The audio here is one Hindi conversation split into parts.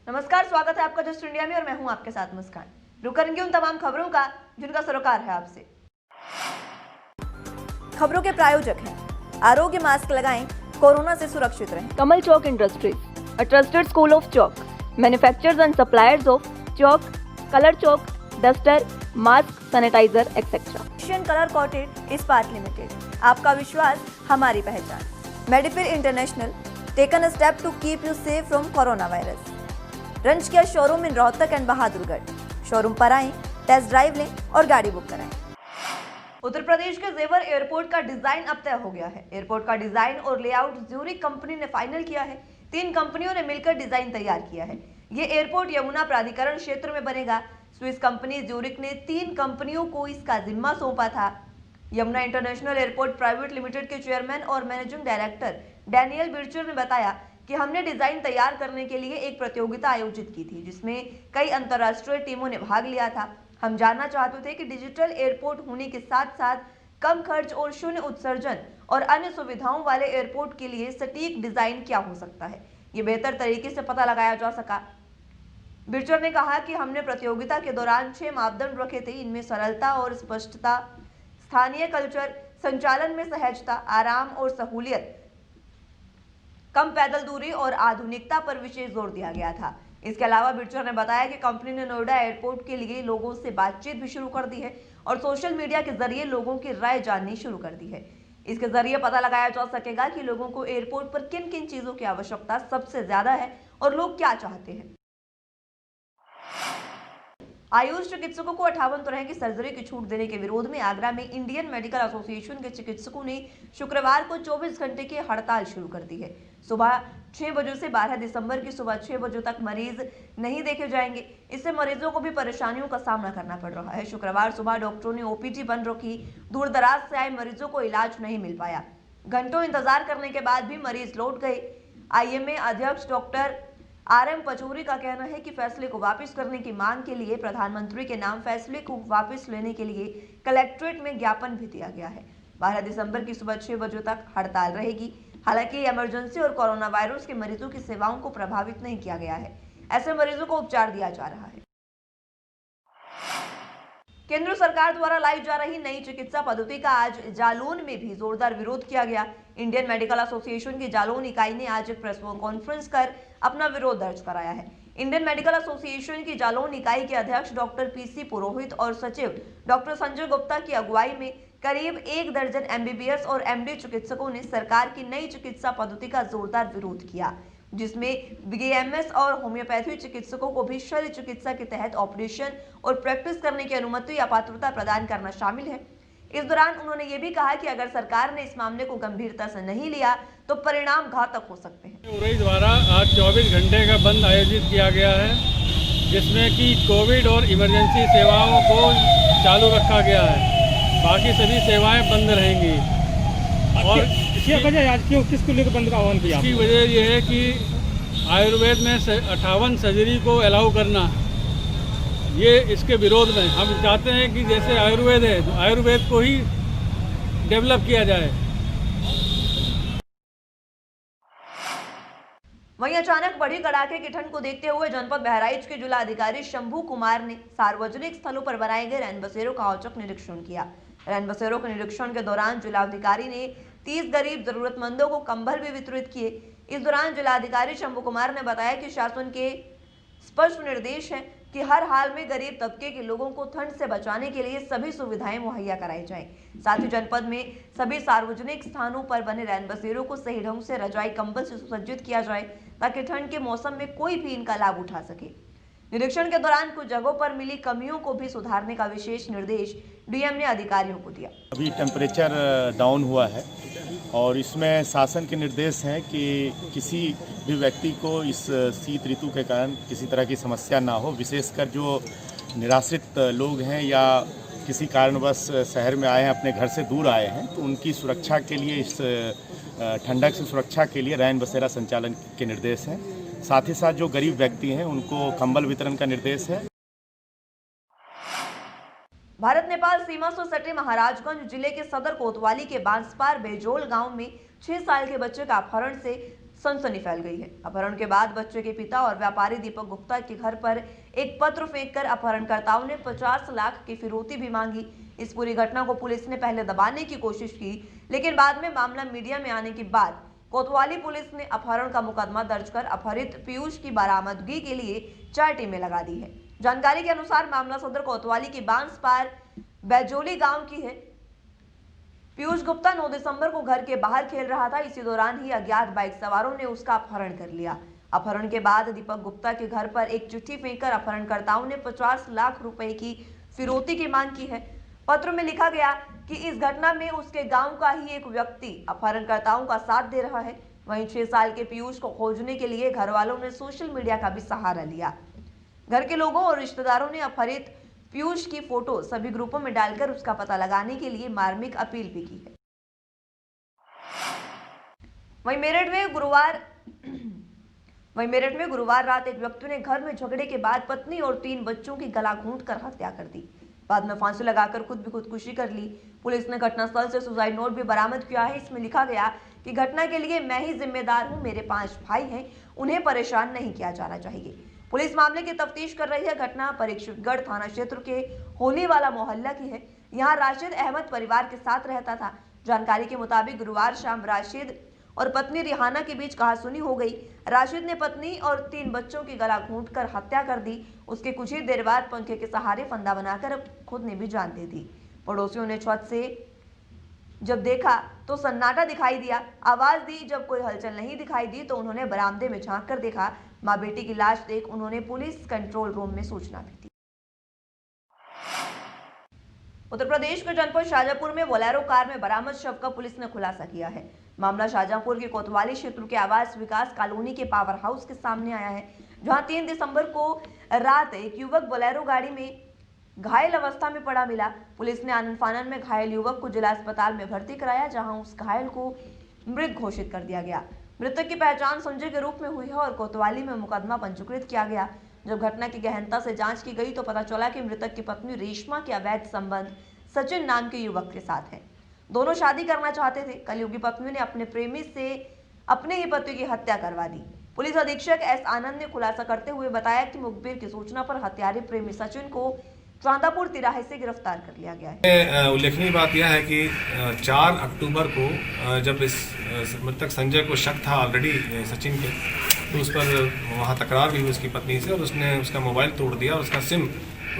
नमस्कार, स्वागत है आपका जस्ट इंडिया में और मैं हूं आपके साथ मुस्कान। रुक करेंगे उन तमाम खबरों का जिनका सरोकार है आपसे। खबरों के प्रायोजक हैं आरोग्य मास्क लगाएं, कोरोना से सुरक्षित रहें। Kamal Chalk Industries, a trusted school of chalk, manufacturers and suppliers of chalk, color chalk, duster, mask, sanitizer, etc. Asian colour coated Ispat limited, आपका विश्वास हमारी पहचान। Medifir international, taken a step to keep you safe from corona virus. रंच किया showroom in Rohtak and Bahadurgarh. Showroom पर आएं, टेस्ट ड्राइव लें और गाड़ी बुक कराएं। उत्तर प्रदेश के जेवर एयरपोर्ट का डिजाइन अब तय हो गया है। एयरपोर्ट का डिजाइन और लेआउट ज्यूरिक कंपनी ने फाइनल किया है। 3 कंपनियों ने मिलकर डिजाइन तैयार किया है। ये एयरपोर्ट यमुना प्राधिकरण क्षेत्र में बनेगा। स्विस कंपनी ज्यूरिक ने 3 कंपनियों को इसका जिम्मा सौंपा था। Yamuna international airport private limited के चेयरमैन और मैनेजिंग डायरेक्टर डैनियल बिर्चर ने बताया कि हमने डिजाइन तैयार करने के लिए एक प्रतियोगिता आयोजित की थी, जिसमें कई अंतर्राष्ट्रीय टीमों ने भाग लिया था। हम जानना चाहते थे कि डिजिटल एयरपोर्ट होने के साथ साथ कम खर्च और शून्य उत्सर्जन और अन्य सुविधाओं वाले एयरपोर्ट के लिए सटीक डिजाइन क्या हो सकता है। ये बेहतर तरीके से पता लगाया जा सका। बिर्चर ने कहा कि हमने प्रतियोगिता के दौरान 6 मापदंड रखे थे। इनमें सरलता और स्पष्टता, स्थानीय कल्चर, संचालन में सहजता, आराम और सहूलियत, कम पैदल दूरी और आधुनिकता पर विशेष जोर दिया गया था। इसके अलावा बिर्चर ने बताया कि कंपनी ने नोएडा एयरपोर्ट के लिए लोगों से बातचीत भी शुरू कर दी है और सोशल मीडिया के जरिए लोगों की राय जाननी शुरू कर दी है। इसके जरिए पता लगाया जा सकेगा कि लोगों को एयरपोर्ट पर किन किन चीजों की आवश्यकता सबसे ज्यादा है और लोग क्या चाहते हैं। आयुष चिकित्सकों को 58 तरह की सर्जरी की छूट देने के विरोध में आगरा में इंडियन मेडिकल एसोसिएशन के चिकित्सकों ने शुक्रवार को 24 घंटे की हड़ताल शुरू कर दी है। सुबह 6 बजे से 12 दिसंबर की सुबह 6 बजे तक मरीज नहीं देखे जाएंगे। इससे मरीजों को भी परेशानियों का सामना करना पड़ रहा है। शुक्रवार सुबह डॉक्टरों ने ओपीडी बंद रखी। दूर दराज से आए मरीजों को इलाज नहीं मिल पाया। घंटों इंतजार करने के बाद भी मरीज लौट गए। आईएमए अध्यक्ष डॉक्टर आरएम पचौरी का कहना है कि फैसले को वापस करने की मांग के लिए प्रधानमंत्री के नाम फैसले को वापस लेने के लिए कलेक्ट्रेट में ज्ञापन भी दिया गया है। 12 दिसंबर की सुबह 6 बजे तक हड़ताल रहेगी। हालांकि इमरजेंसी और कोरोना वायरस के मरीजों की सेवाओं को प्रभावित नहीं किया गया है। ऐसे मरीजों को उपचार दिया जा रहा है। केंद्र सरकार द्वारा लाई जा रही नई चिकित्सा पद्धति का आज जालौन में भी जोरदार विरोध किया गया। इंडियन मेडिकल एसोसिएशन की जालौन इकाई ने आज एक प्रेस कॉन्फ्रेंस कर अपना विरोध दर्ज कराया है। इंडियन मेडिकल एसोसिएशन की जालौन इकाई के अध्यक्ष डॉक्टर पीसी पुरोहित और सचिव डॉक्टर संजय गुप्ता की अगुवाई में करीब 1 दर्जन एमबीबीएस और एमडी चिकित्सकों ने सरकार की नई चिकित्सा पद्धति का जोरदार विरोध किया, जिसमें बीएमएस और होम्योपैथी चिकित्सकों को भी शल्य चिकित्सा के तहत ऑपरेशन और प्रैक्टिस करने की अनुमति या पात्रता प्रदान करना शामिल है। इस दौरान उन्होंने ये भी कहा कि अगर सरकार ने इस मामले को गंभीरता से नहीं लिया तो परिणाम घातक हो सकते हैं। उरई द्वारा आज 24 घंटे का बंद आयोजित किया गया है, जिसमें कि कोविड और इमरजेंसी सेवाओं को चालू रखा गया है। बाकी सभी सेवाएं बंद रहेंगी। और इसकी वजह आज क्यों किसको लेकर बंद का आह्वान किया? इसकी वजह यह है कि आयुर्वेद में 58 सर्जरी को अलाउ करना, ये इसके विरोध में हम चाहते हैं कि जैसे आयुर्वेद है तो आयुर्वेद को ही डेवलप किया जाए। वहीं अचानक बढ़ी कड़ाके की ठंड को देखते हुए जनपद बहराइच के जिलाधिकारी शंभू कुमार ने सार्वजनिक स्थलों पर बनाए गए रैन बसेरों का औचक निरीक्षण किया। रैन बसेरों के निरीक्षण के दौरान जिलाधिकारी ने 30 गरीब जरूरतमंदों को कंबल भी वितरित किए। इस दौरान जिलाधिकारी शंभू कुमार ने बताया कि शासन के स्पष्ट निर्देश हैं कि हर हाल में गरीब तबके के लोगों को ठंड से बचाने के लिए सभी सुविधाएं मुहैया कराई जाएं। साथ ही जनपद में सभी सार्वजनिक स्थानों पर बने रैन बसेरों को सही ढंग से रजाई कंबल से सुसज्जित किया जाए ताकि ठंड के मौसम में कोई भी इनका लाभ उठा सके। निरीक्षण के दौरान कुछ जगहों पर मिली कमियों को भी सुधारने का विशेष निर्देश डीएम ने अधिकारियों को दिया। अभी टेम्परेचर डाउन हुआ है और इसमें शासन के निर्देश हैं कि किसी भी व्यक्ति को इस शीत ऋतु के कारण किसी तरह की समस्या ना हो। विशेषकर जो निराश्रित लोग हैं या किसी कारणवश शहर में आए हैं, अपने घर से दूर आए हैं, तो उनकी सुरक्षा के लिए, इस ठंडक से सुरक्षा के लिए रैन बसेरा संचालन के निर्देश हैं। साथ ही साथ जो गरीब व्यक्ति हैं उनको कंबल वितरण का निर्देश है। भारत नेपाल सीमा से सटे महाराजगंज जिले के सदर कोतवाली के बांसपार बेजोल गांव में 6 साल के बच्चे का अपहरण से सनसनी फैल गई है। अपहरण के बाद बच्चे के पिता और व्यापारी दीपक गुप्ता के घर पर एक पत्र फेंककर अपहरणकर्ताओं ने 50 लाख की फिरौती भी मांगी। इस पूरी घटना को पुलिस ने पहले दबाने की कोशिश की, लेकिन बाद में मामला मीडिया में आने के बाद कोतवाली पुलिस ने अपहरण का मुकदमा दर्ज कर अपहरित पीयूष की बरामदगी के लिए 4 टीमें लगा दी है। जानकारी के अनुसार मामला सदर कोतवाली की बांसपार बैजोली गांव की है। पीयूष गुप्ता 9 दिसंबर को घर के बाहर खेल रहा था। इसी दौरान ही अज्ञात बाइक सवारों ने उसका अपहरण कर लिया। अपहरण के बाद दीपक गुप्ता के घर पर एक चिट्ठी फेंककर अपहरणकर्ताओं ने 50 लाख रुपए की फिरौती की मांग की है। पत्र में लिखा गया कि इस घटना में उसके गांव का ही एक व्यक्ति अपहरणकर्ताओं का साथ दे रहा है। वहीं 6 साल के पीयूष को खोजने के लिए घर वालों ने सोशल मीडिया का भी सहारा लिया। घर के लोगों और रिश्तेदारों ने अपहरित पीयूष की फोटो सभी ग्रुपों में डालकर उसका पता लगाने के लिए मार्मिक अपील भी की है। वहीं मेरठ में गुरुवार रात एक व्यक्ति ने घर में झगड़े के बाद पत्नी और 3 बच्चों की गला घोंटकर हत्या कर दी। बाद में फांसी लगाकर खुद भी खुदकुशी कर ली। पुलिस ने घटनास्थल से सुसाइड नोट भी बरामद किया है। इसमें लिखा गया कि घटना के लिए मैं ही जिम्मेदार हूं, मेरे 5 भाई हैं, उन्हें परेशान नहीं किया जाना चाहिए। पुलिस मामले की तफ्तीश कर रही है। घटना परीक्षितगढ़ थाना क्षेत्र के होलीवाला मोहल्ला की है। यहाँ राशिद अहमद परिवार के साथ रहता था। जानकारी के मुताबिक गुरुवार शाम राशिद और पत्नी रिहाना के बीच कहासुनी हो गई। राशिद ने पत्नी और 3 बच्चों की गला घोंटकर हत्या कर दी। उसके कुछ ही देर बाद पंखे के सहारे फंदा बनाकर खुद ने भी जान दे दी। पड़ोसियों ने छत से जब देखा तो सन्नाटा दिखाई दिया। आवाज दी, जब कोई हलचल नहीं दिखाई दी तो उन्होंने बरामदे में झांक कर देखा। मां बेटी की लाश देख उन्होंने पुलिस कंट्रोल रूम में सूचना भी दी। उत्तर प्रदेश के जनपद शाजापुर में बोलेरो कार में बरामद शव का पुलिस ने खुलासा किया है। मामला शाजापुर के कोतवाली क्षेत्र के आवास विकास कॉलोनी के पावर हाउस के सामने आया है, जहां 3 दिसंबर को रात एक युवक बोलेरो गाड़ी में घायल अवस्था में पड़ा मिला। पुलिस ने आनन फानन में घायल युवक को जिला अस्पताल में भर्ती कराया, जहां उस घायल को मृत घोषित कर दिया गया। मृतक की पहचान संजय के रूप में हुई है और कोतवाली में मुकदमा पंजीकृत किया गया। जब घटना की गहनता से जांच की गई तो पता चला कि मृतक की पत्नी रेशमा के अवैध संबंध सचिन नाम के युवक के साथ है। दोनों शादी करना चाहते थे। कलयुगी पत्नी ने अपने प्रेमी से अपने ही पति की हत्या करवा दी। पुलिस अधीक्षक एस आनंद ने खुलासा करते हुए बताया कि मुखबिर की सूचना पर हत्यारे प्रेमी सचिन को चांदापुर तिराहे से गिरफ्तार कर लिया गया है। उल्लेखनीय बात यह है कि 4 अक्टूबर को जब इस मृतक संजय को शक था ऑलरेडी सचिन के, तो उस पर वहाँ तकरार भी हुई उसकी पत्नी से और उसने उसका मोबाइल तोड़ दिया और उसका सिम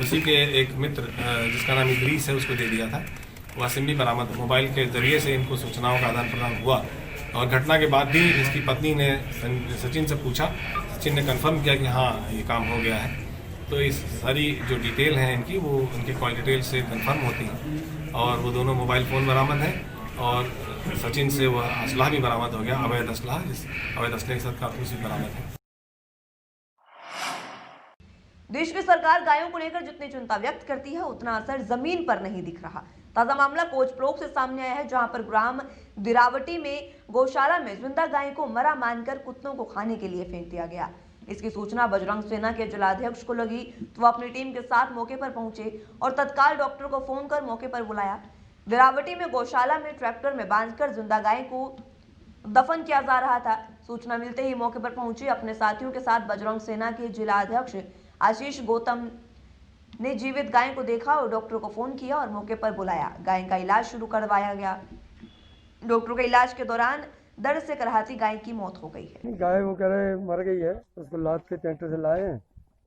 उसी के एक मित्र जिसका नाम इद्रीस है उसको दे दिया था। वह सिम भी बरामद मोबाइल के जरिए से इनको सूचनाओं का आदान प्रदान हुआ और घटना के बाद भी इसकी पत्नी ने सचिन से पूछा। सचिन ने कंफर्म किया कि हाँ ये काम हो गया है। तो इस सारी जो डिटेल हैं इनकी वो उनकी कॉल डिटेल से कंफर्म होती हैं और वो दोनों मोबाइल फ़ोन बरामद हैं और सचिन से वह असलाह भी बरामद हो गया, अवैध असलाह, जिस अवैध असलाह के साथ कारतूस भी बरामद है। देश की सरकार गायों को लेकर जितनी चिंता व्यक्त करती है उतना असर जमीन पर नहीं दिख रहा। ताजा मामला कोचप्रोक से सामने आया है, जहां पर ग्राम दिरावटी में गौशाला में जिंदा गाय को मरा मानकर कुत्तों को खाने के लिए फेंक दिया गया। इसकी सूचना बजरंग सेना के जिलाध्यक्ष को लगी तो वह अपनी टीम के साथ मौके पर पहुंचे और तत्काल डॉक्टर को फोन कर मौके पर बुलाया। दिरावटी में गौशाला में ट्रैक्टर में बांधकर जिंदा गाय को दफन किया जा रहा था। सूचना मिलते ही मौके पर पहुंचे अपने साथियों के साथ बजरंग सेना के जिलाध्यक्ष आशीष गौतम ने जीवित गाय को देखा और डॉक्टर को फोन किया और मौके पर बुलाया। गाय का इलाज शुरू करवाया गया। डॉक्टर के इलाज के दौरान दर्द से कराहती गाय की मौत हो गई है। गाय वो कह रहे मर गई है, उसको लाद के ट्रैक्टर से लाए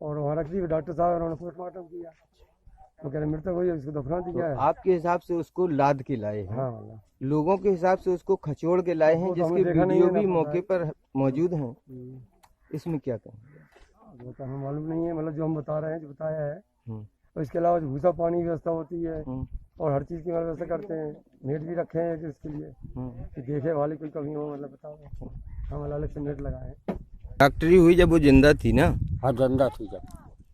और वहाँ रख दी। डॉक्टर साहब उन्होंने पोस्टमार्टम किया, वो कह रहे मृतक हुई है, उसको दफना दिया है। आपके हिसाब से उसको लाद के लाए हैं? हाँ, लोगों के हिसाब से उसको खचोड़ के लाए हैं, जिसके वीडियो भी मौके पर मौजूद हैं। इसमें क्या कहें? वो तो हमें मालूम नहीं है, मतलब जो हम बता रहे हैं, जो बताया है। और इसके अलावा भूसा पानी की व्यवस्था होती है और हर चीज़ की व्यवस्था करते हैं। नेट भी रखे हैं कि इसके लिए कि देखे वाले कोई कमी हो, मतलब बताओ, हम अलग से नेट लगाए। डॉक्टरी हुई जब वो जिंदा थी ना? हाँ, जिंदा थी जब।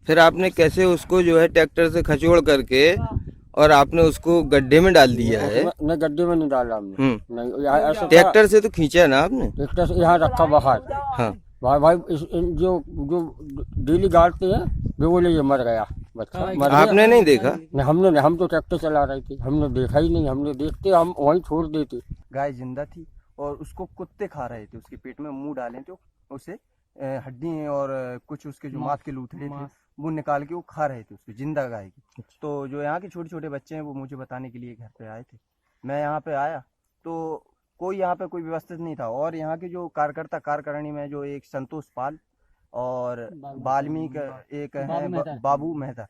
फिर आपने कैसे उसको जो है ट्रैक्टर से खचोड़ करके और आपने उसको गड्ढे में डाल दिया है? नहीं, गड्ढे में नहीं डाला हमने। ट्रैक्टर से तो खींचा ना आपने? ट्रैक्टर से यहाँ रखा बाहर। हाँ भाई जो डेली गाड़ते हैं वो ले मर गया बच्चा। आपने नहीं देखा? नहीं, हमने नहीं, हम तो ट्रैक्टर चला रहे थे, हमने देखा ही नहीं। हमने देखते हम वहीं छोड़ देते। गाय जिंदा थी और उसको कुत्ते खा रहे थे, उसके पेट में मुंह डाले थे, उसे हड्डी और कुछ उसके जो मांस के लूथड़े थे वो निकाल के वो खा रहे थे उसको, जिंदा गाय की। तो जो यहाँ के छोटे छोटे बच्चे हैं वो मुझे बताने के लिए घर पे आए थे। मैं यहाँ पे आया तो कोई यहाँ पे कोई व्यवस्थित नहीं था, और यहाँ के जो कार्यकर्ता कार्यकारिणी में जो एक संतोष पाल और वाल्मीकि एक है बाबू मेहता,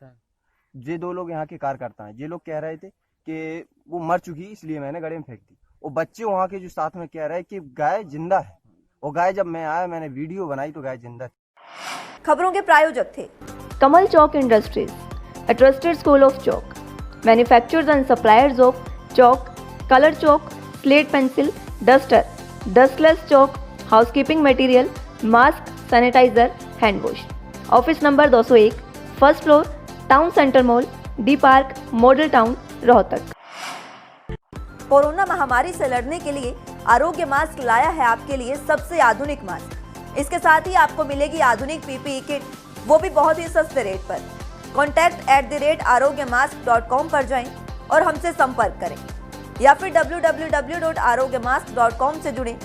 ये 2 लोग यहाँ के कार्यकर्ता हैं। ये लोग कह रहे थे कि वो मर चुकी, इसलिए मैंने गड्ढे में फेंक दी। और बच्चे वहाँ के जो साथ में कह रहे हैं कि गाय जिंदा है, और गाय जब मैं आया मैंने वीडियो बनाई तो गाय जिंदा थी। खबरों के प्रायोजक थे Kamal Chalk Industries, a trusted school of chalk, manufacturers and suppliers of chalk, color chalk, slate pencil, duster, dustless chalk, housekeeping material, mask, sanitizer, hand wash. Office number 201, first floor, Town Center Mall, D Park, Model Town, Rohtak. Corona महामारी से लड़ने के लिए आरोग्य मास्क लाया है आपके लिए सबसे आधुनिक मास्क। इसके साथ ही आपको मिलेगी आधुनिक पीपीई किट, वो भी बहुत ही सस्ते रेट पर। contact@arogyamask.com पर जाएं और हमसे संपर्क करें, या फिर www.arogyamask.com से जुड़ें।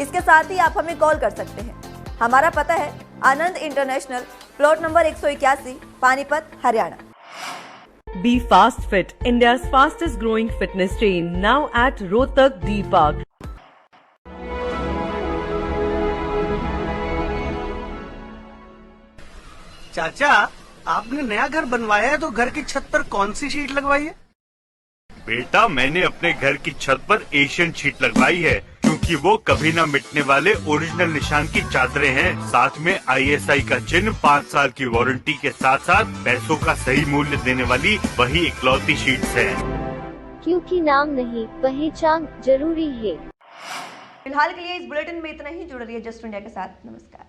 इसके साथ ही आप हमें कॉल कर सकते हैं। हमारा पता है Anand international, plot number 181, Panipat, Haryana. Be Fast Fit, India's fastest growing fitness chain, now at Rohtak D Park. चाचा, आपने नया घर बनवाया है तो घर की छत पर कौन सी शीट लगवाई है? बेटा, मैंने अपने घर की छत पर एशियन शीट लगवाई है, क्योंकि वो कभी न मिटने वाले ओरिजिनल निशान की चादरें हैं। साथ में ISI का चिन्ह, 5 साल की वारंटी के साथ साथ पैसों का सही मूल्य देने वाली वही इकलौती शीट्स हैं। क्योंकि नाम नहीं, पहचान जरूरी है। फिलहाल के लिए इस बुलेटिन में इतना ही। जुड़ रहिए जस्ट इंडिया के साथ। नमस्कार।